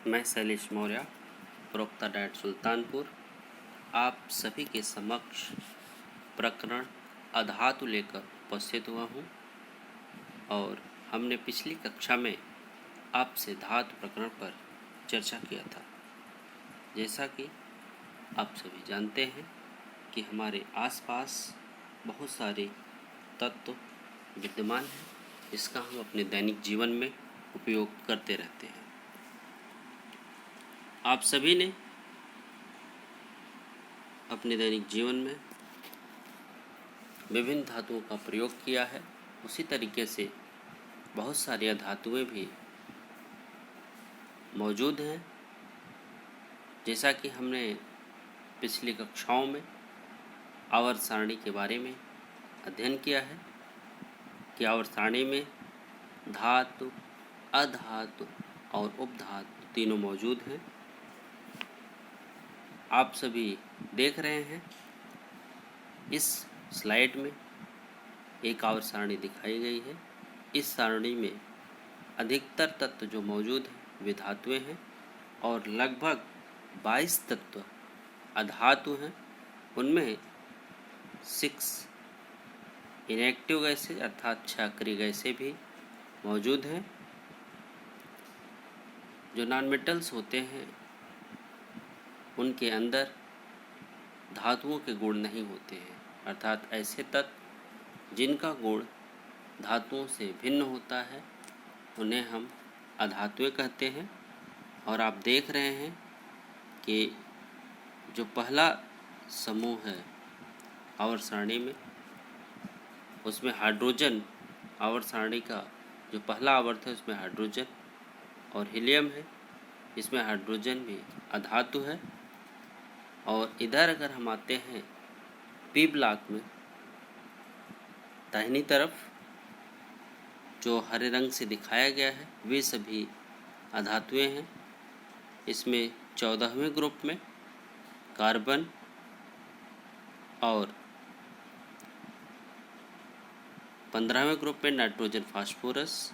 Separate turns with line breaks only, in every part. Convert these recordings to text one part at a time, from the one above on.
मैं शैलेश मौर्य, प्रवक्ता डाइट सुल्तानपुर, आप सभी के समक्ष प्रकरण अधातु लेकर उपस्थित हुआ हूँ। और हमने पिछली कक्षा में आपसे धातु प्रकरण पर चर्चा किया था। जैसा कि आप सभी जानते हैं कि हमारे आसपास बहुत सारे तत्व विद्यमान हैं, जिसका हम अपने दैनिक जीवन में उपयोग करते रहते हैं। आप सभी ने अपने दैनिक जीवन में विभिन्न धातुओं का प्रयोग किया है। उसी तरीके से बहुत सारी धातुएं भी मौजूद हैं। जैसा कि हमने पिछली कक्षाओं में आवर्त सारणी के बारे में अध्ययन किया है कि आवर्त सारणी में धातु, अधातु और उपधातु तीनों मौजूद हैं। आप सभी देख रहे हैं इस स्लाइड में एक आवर्त सारणी दिखाई गई है। इस सारणी में अधिकतर तत्व जो मौजूद हैं वे धातुएं हैं और लगभग 22 तत्व अधातु हैं। उनमें 6 इनएक्टिव गैसें अर्थात क्षारीय गैसें भी मौजूद हैं। जो नॉन मेटल्स होते हैं उनके अंदर धातुओं के गुण नहीं होते हैं, अर्थात ऐसे तत्व जिनका गुण धातुओं से भिन्न होता है उन्हें हम अधातुएं कहते हैं। और आप देख रहे हैं कि जो पहला समूह है आवर्त सारणी में, उसमें हाइड्रोजन, आवर्त सारणी का जो पहला आवर्त है उसमें हाइड्रोजन और हीलियम है। इसमें हाइड्रोजन भी अधातु है। और इधर अगर हम आते हैं पी ब्लॉक में, दाहिनी तरफ जो हरे रंग से दिखाया गया है वे सभी अधातुएं हैं। इसमें 14वें ग्रुप में कार्बन और 15वें ग्रुप में नाइट्रोजन फास्फोरस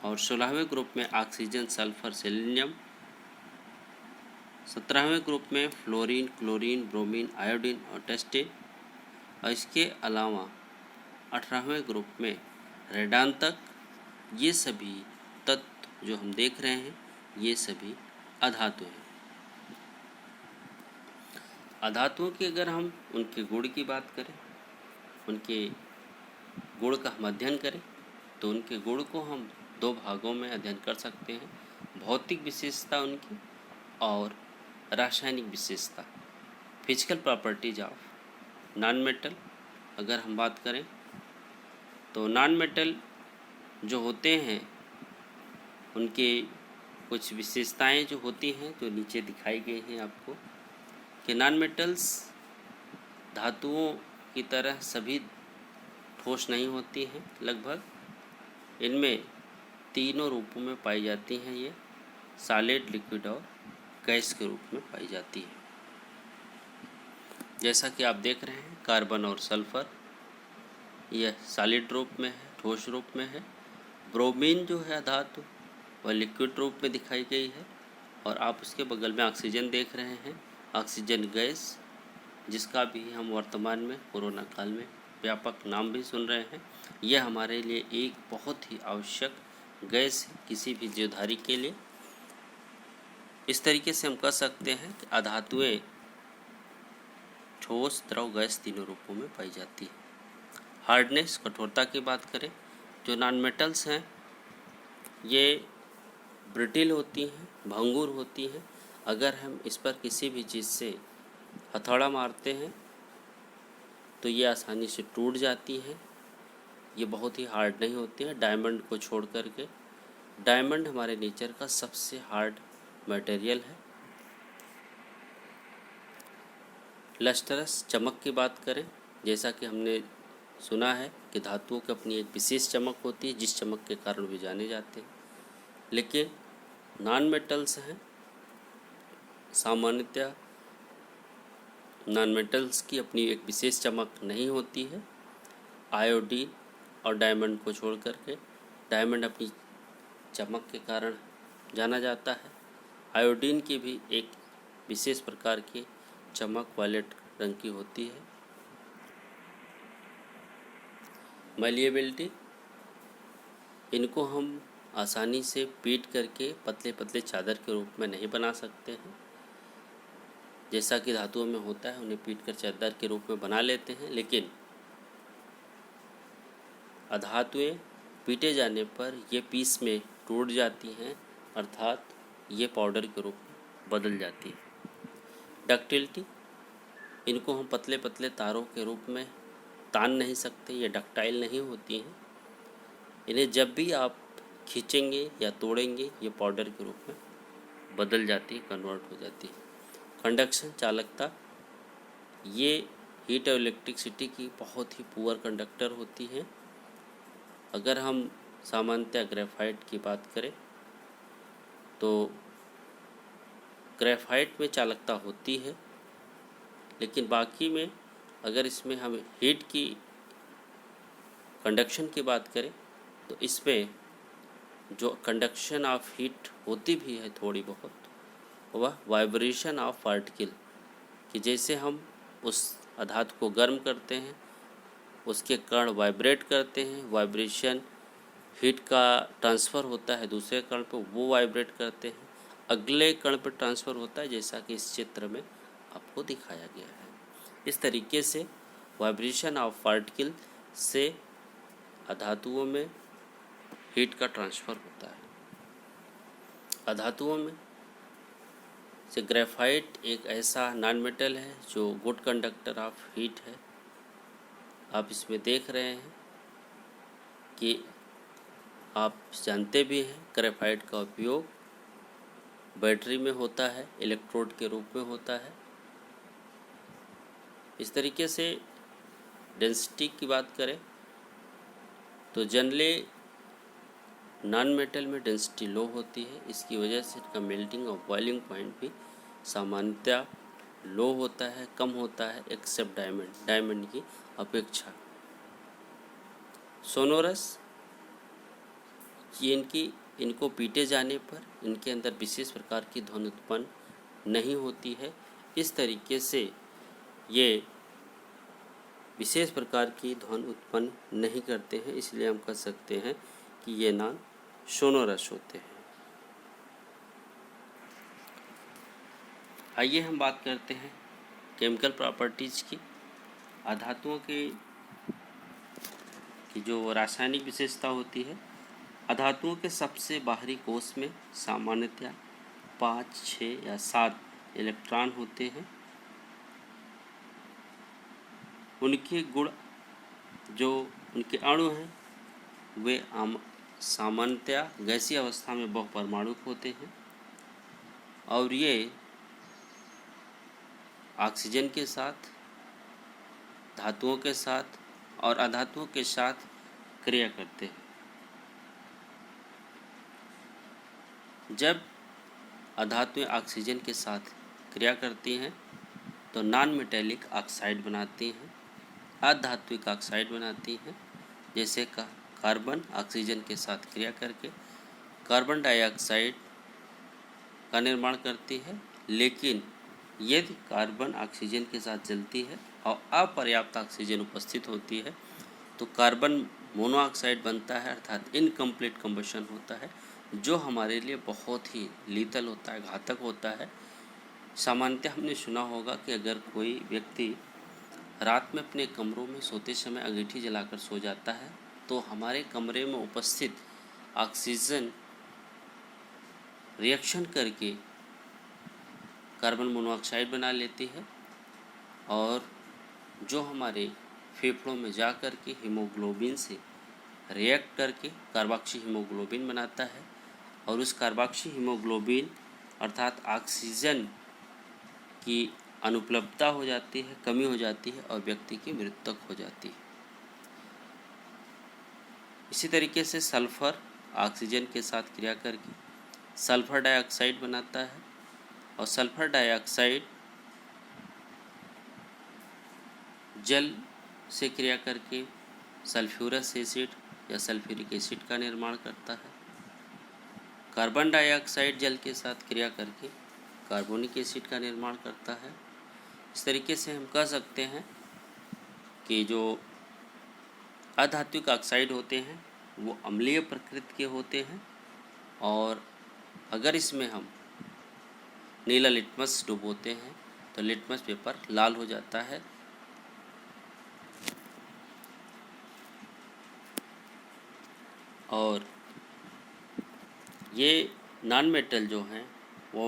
और 16वें ग्रुप में ऑक्सीजन सल्फर सेलेनियम, 17वें ग्रुप में फ्लोरीन, क्लोरीन, ब्रोमीन, आयोडीन और टेस्टिन। और इसके अलावा 18वें ग्रुप में रेडान तक। ये सभी तत्व जो हम देख रहे हैं ये सभी अधातु हैं। अधातुओं की अगर हम उनके गुण की बात करें, उनके गुण का हम अध्ययन करें तो उनके गुण को हम 2 भागों में अध्ययन कर सकते हैं। भौतिक विशेषता उनकी और रासायनिक विशेषता, physical properties of non metal. अगर हम बात करें तो नॉन मेटल जो होते हैं उनके कुछ विशेषताएं जो होती हैं जो नीचे दिखाई गई हैं आपको, कि नॉन मेटल्स धातुओं की तरह सभी ठोस नहीं होती हैं। लगभग इनमें तीनों रूपों में पाई जाती हैं। ये सॉलिड, लिक्विड और गैस के रूप में पाई जाती है। जैसा कि आप देख रहे हैं कार्बन और सल्फर, यह सॉलिड रूप में है, ठोस रूप में है। ब्रोमीन जो है धातु वह लिक्विड रूप में दिखाई गई है। और आप उसके बगल में ऑक्सीजन देख रहे हैं, ऑक्सीजन गैस, जिसका भी हम वर्तमान में कोरोना काल में व्यापक नाम भी सुन रहे हैं। यह हमारे लिए एक बहुत ही आवश्यक गैस है किसी भी जीवधारी के लिए। इस तरीके से हम कह सकते हैं कि अधातुएं ठोस, द्रव, गैस तीनों रूपों में पाई जाती है। हार्डनेस, कठोरता की बात करें, जो नॉन मेटल्स हैं ये ब्रिटिल होती हैं, भंगुर होती हैं। अगर हम इस पर किसी भी चीज़ से हथौड़ा मारते हैं तो ये आसानी से टूट जाती है। ये बहुत ही हार्ड नहीं होती है डायमंड को छोड़ करके। डायमंड हमारे नेचर का सबसे हार्ड मटेरियल है। लस्टरस, चमक की बात करें, जैसा कि हमने सुना है कि धातुओं की अपनी एक विशेष चमक होती है जिस चमक के कारण वे जाने जाते हैं। लेकिन नॉन मेटल्स हैं, सामान्यतः नॉन मेटल्स की अपनी एक विशेष चमक नहीं होती है। आयोडीन और डायमंड को छोड़ करके, डायमंड अपनी चमक के कारण जाना जाता है। आयोडीन की भी एक विशेष प्रकार की चमक वायलेट रंग की होती है। मैलिएबिलिटी, इनको हम आसानी से पीट करके पतले पतले चादर के रूप में नहीं बना सकते हैं। जैसा कि धातुओं में होता है, उन्हें पीट कर चादर के रूप में बना लेते हैं, लेकिन अधातुएं पीटे जाने पर ये पीस में टूट जाती हैं, अर्थात ये पाउडर के रूप में बदल जाती है। डक्टिलिटी, इनको हम पतले पतले तारों के रूप में तान नहीं सकते, ये डक्टाइल नहीं होती हैं। इन्हें जब भी आप खींचेंगे या तोड़ेंगे ये पाउडर के रूप में बदल जाती है, कन्वर्ट हो जाती है। कंडक्शन, चालकता, ये हीट और इलेक्ट्रिसिटी की बहुत ही पुअर कंडक्टर होती है। अगर हम सामान्यतः ग्रेफाइट की बात करें तो ग्रेफाइट में चालकता होती है, लेकिन बाकी में अगर इसमें हम हीट की कंडक्शन की बात करें तो इसमें जो कंडक्शन ऑफ हीट होती भी है थोड़ी बहुत, वह वाइब्रेशन ऑफ पार्टिकल, कि जैसे हम उस धातु को गर्म करते हैं उसके कण वाइब्रेट करते हैं, वाइब्रेशन हीट का ट्रांसफ़र होता है दूसरे कण पर, वो वाइब्रेट करते हैं, अगले कण पर ट्रांसफ़र होता है, जैसा कि इस चित्र में आपको दिखाया गया है। इस तरीके से वाइब्रेशन ऑफ पार्टिकल से अधातुओं में हीट का ट्रांसफ़र होता है। अधातुओं में से ग्रेफाइट एक ऐसा नॉन मेटल है जो गुड कंडक्टर ऑफ हीट है। आप इसमें देख रहे हैं कि आप जानते भी हैं ग्रेफाइट का उपयोग बैटरी में होता है, इलेक्ट्रोड के रूप में होता है। इस तरीके से डेंसिटी की बात करें तो जनरली नॉन मेटल में डेंसिटी लो होती है, इसकी वजह से इसका मेल्टिंग और बॉइलिंग पॉइंट भी सामान्यतः लो होता है, कम होता है, एक्सेप्ट डायमंड की अपेक्षा। सोनोरस, इनको पीटे जाने पर इनके अंदर विशेष प्रकार की ध्वनि उत्पन्न नहीं होती है। इस तरीके से ये विशेष प्रकार की ध्वनि उत्पन्न नहीं करते हैं, इसलिए हम कह सकते हैं कि ये नॉन सोनोरस होते हैं। आइए हम बात करते हैं केमिकल प्रॉपर्टीज़ की। अधातुओं की जो रासायनिक विशेषता होती है, अधातुओं के सबसे बाहरी कोश में सामान्यतः 5, 6 या 7 इलेक्ट्रॉन होते हैं। उनके गुण, जो उनके अणु हैं, वे सामान्यतः गैसीय अवस्था में बहुपरमाणुक होते हैं और ये ऑक्सीजन के साथ, धातुओं के साथ और अधातुओं के साथ क्रिया करते हैं। जब अधातुएं ऑक्सीजन के साथ क्रिया करती हैं तो नॉन मेटेलिक ऑक्साइड बनाती हैं, अधात्विक ऑक्साइड बनाती हैं, जैसे कार्बन ऑक्सीजन के साथ क्रिया करके कार्बन डाइऑक्साइड का निर्माण करती है। लेकिन यदि कार्बन ऑक्सीजन के साथ जलती है और अपर्याप्त ऑक्सीजन उपस्थित होती है तो कार्बन मोनोऑक्साइड बनता है, अर्थात इनकम्प्लीट कंबशन होता है, जो हमारे लिए बहुत ही लीथल होता है, घातक होता है। सामान्यतः हमने सुना होगा कि अगर कोई व्यक्ति रात में अपने कमरों में सोते समय अंगीठी जलाकर सो जाता है तो हमारे कमरे में उपस्थित ऑक्सीजन रिएक्शन करके कार्बन मोनोऑक्साइड बना लेती है और जो हमारे फेफड़ों में जा कर के हीमोग्लोबिन से रिएक्ट करके कार्बोक्सी हीमोग्लोबिन बनाता है और उस कार्बोक्सी हीमोग्लोबिन अर्थात ऑक्सीजन की अनुपलब्धता हो जाती है, कमी हो जाती है और व्यक्ति की मृत्यु तक हो जाती है। इसी तरीके से सल्फर ऑक्सीजन के साथ क्रिया करके सल्फर डाइऑक्साइड बनाता है और सल्फर डाइऑक्साइड जल से क्रिया करके सल्फ्यूरस एसिड या सल्फ्यूरिक एसिड का निर्माण करता है। कार्बन डाइऑक्साइड जल के साथ क्रिया करके कार्बोनिक एसिड का निर्माण करता है। इस तरीके से हम कह सकते हैं कि जो अधात्विक ऑक्साइड होते हैं वो अम्लीय प्रकृति के होते हैं, और अगर इसमें हम नीला लिटमस डुबोते हैं तो लिटमस पेपर लाल हो जाता है। और ये नॉन मेटल जो हैं वो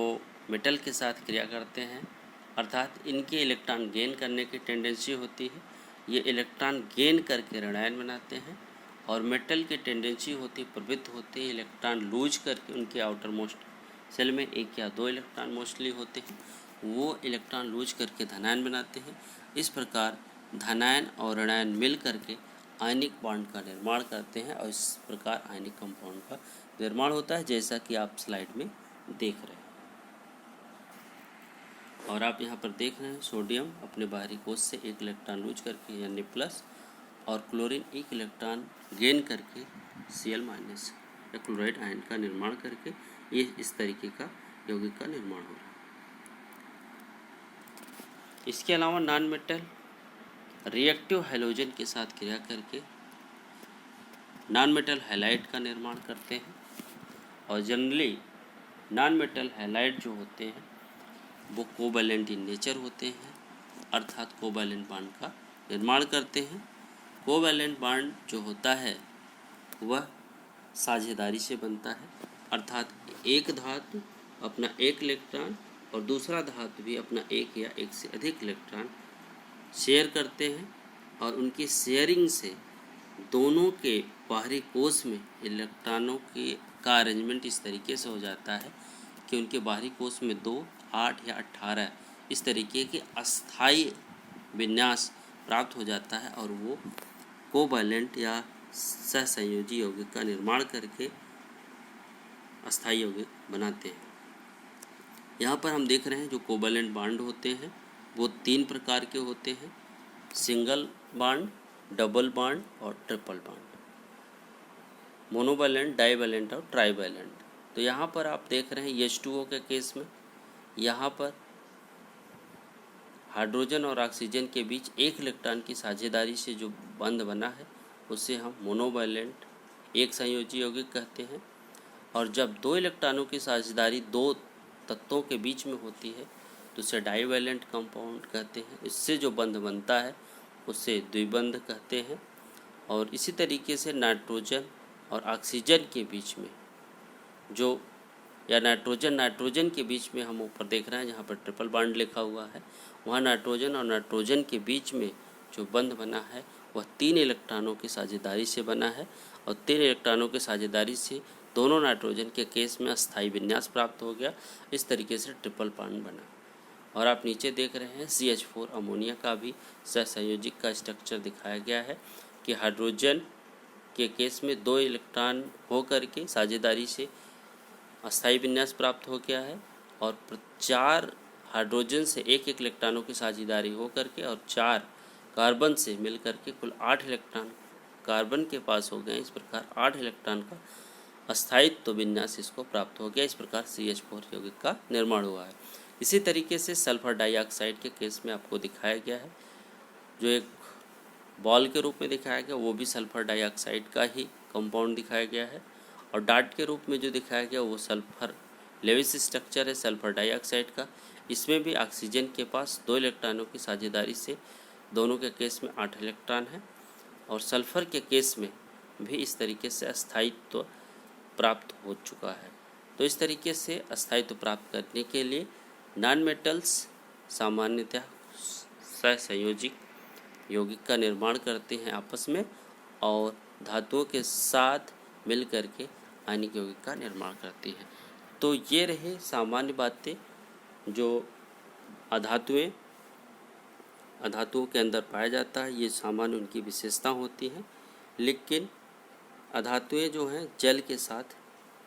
मेटल के साथ क्रिया करते हैं, अर्थात इनके इलेक्ट्रॉन गेन करने की टेंडेंसी होती है। ये इलेक्ट्रॉन गेन करके ऋणायन बनाते हैं, और मेटल की टेंडेंसी होती प्रवृत्त होते हैं इलेक्ट्रॉन लूज करके उनके आउटर मोस्ट सेल में 1 या 2 इलेक्ट्रॉन मोस्टली होते हैं, वो इलेक्ट्रॉन लूज करके धनायन बनाते हैं। इस प्रकार धनायन और ऋणायन मिल करके आयनिक बॉन्ड का निर्माण करते हैं, और इस प्रकार आयनिक कंपाउंड का निर्माण होता है, जैसा कि आप स्लाइड में देख रहे हैं। और आप यहाँ पर देख रहे हैं सोडियम अपने बाहरी कोश से 1 इलेक्ट्रॉन लूज करके यानी प्लस, और क्लोरीन 1 इलेक्ट्रॉन गेन करके Cl- या क्लोराइड आयन का निर्माण करके ये इस तरीके का यौगिक का निर्माण हो रहा है। इसके अलावा नॉन मेटल रिएक्टिव हैलोजन के साथ क्रिया करके नॉन मेटल हैलाइड का निर्माण करते हैं, और जनरली नॉन मेटल हैलाइड जो होते हैं वो कोवैलेंट इन नेचर होते हैं, अर्थात कोवैलेंट बॉन्ड का निर्माण करते हैं। कोवैलेंट बॉन्ड जो होता है वह साझेदारी से बनता है, अर्थात एक धातु अपना 1 इलेक्ट्रॉन और दूसरा धातु भी अपना 1 या 1 से अधिक इलेक्ट्रॉन शेयर करते हैं, और उनकी शेयरिंग से दोनों के बाहरी कोश में इलेक्ट्रॉनों का अरेंजमेंट इस तरीके से हो जाता है कि उनके बाहरी कोश में 2, 8 या 18 इस तरीके के अस्थायी विन्यास प्राप्त हो जाता है, और वो कोवैलेंट या सहसंयोजी यौगिक का निर्माण करके अस्थायी यौगिक बनाते हैं। यहाँ पर हम देख रहे हैं जो कोवैलेंट बॉन्ड होते हैं वो 3 प्रकार के होते हैं: सिंगल बॉन्ड, डबल बॉन्ड और ट्रिपल बॉन्ड, मोनोवैलेंट, डाइवैलेंट और ट्राइवैलेंट। तो यहाँ पर आप देख रहे हैं H2O के केस में यहाँ पर हाइड्रोजन और ऑक्सीजन के बीच 1 इलेक्ट्रॉन की साझेदारी से जो बंध बना है उसे हम मोनोवैलेंट एक संयोजी यौगिक कहते हैं, और जब 2 इलेक्ट्रॉनों की साझेदारी 2 तत्वों के बीच में होती है तो उसे डाइवैलेंट कंपाउंड कहते हैं। इससे जो बंध बनता है उसे द्विबंध कहते हैं। और इसी तरीके से नाइट्रोजन और ऑक्सीजन के बीच में जो या नाइट्रोजन के बीच में हम ऊपर देख रहे हैं जहाँ पर ट्रिपल बॉन्ड लिखा हुआ है, वहाँ नाइट्रोजन और नाइट्रोजन के बीच में जो बंध बना है वह 3 इलेक्ट्रॉनों की साझेदारी से बना है, और 3 इलेक्ट्रॉनों की साझेदारी से दोनों नाइट्रोजन के केस में अस्थायी विन्यास प्राप्त हो गया। इस तरीके से ट्रिपल बॉन्ड बना। और आप नीचे देख रहे हैं CH4 अमोनिया का भी सहसंयोजिक का स्ट्रक्चर दिखाया गया है कि हाइड्रोजन के केस में 2 इलेक्ट्रॉन हो करके साझेदारी से अस्थायी विन्यास प्राप्त हो गया है, और 4 हाइड्रोजन से 1 इलेक्ट्रॉनों की साझेदारी हो करके और 4 कार्बन से मिल करके कुल 8 इलेक्ट्रॉन कार्बन के पास हो गए। इस प्रकार 8 इलेक्ट्रॉन का अस्थायित्व विन्यास इसको प्राप्त हो गया। इस प्रकार CH4 यौगिक का निर्माण हुआ है। इसी तरीके से सल्फर डाइऑक्साइड के केस में आपको दिखाया गया है, जो एक बॉल के रूप में दिखाया गया वो भी सल्फर डाइऑक्साइड का ही कंपाउंड दिखाया गया है, और डार्ट के रूप में जो दिखाया गया वो सल्फर लेविस स्ट्रक्चर है सल्फर डाइऑक्साइड का। इसमें भी ऑक्सीजन के पास 2 इलेक्ट्रॉनों की साझेदारी से दोनों के केस में 8 इलेक्ट्रॉन हैं, और सल्फर के केस में भी इस तरीके से अस्थायित्व प्राप्त हो चुका है। तो इस तरीके से अस्थायित्व प्राप्त करने के लिए नॉन मेटल्स सामान्यतः सहसंयोजिक यौगिक का निर्माण करते हैं आपस में, और धातुओं के साथ मिल करके आयनिक यौगिक का निर्माण करती हैं। तो ये रहे सामान्य बातें जो अधातुओं के अंदर पाया जाता है, ये सामान्य उनकी विशेषता होती हैं। लेकिन अधातुएं जो हैं जल के साथ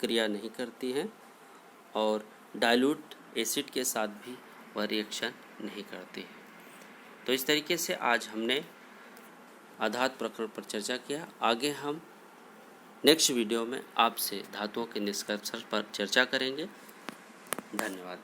क्रिया नहीं करती हैं, और डाइल्यूट एसिड के साथ भी वह रिएक्शन नहीं करती हैं। तो इस तरीके से आज हमने आधात प्रकरण पर चर्चा किया। आगे हम नेक्स्ट वीडियो में आपसे धातुओं के निष्कर्षण पर चर्चा करेंगे। धन्यवाद।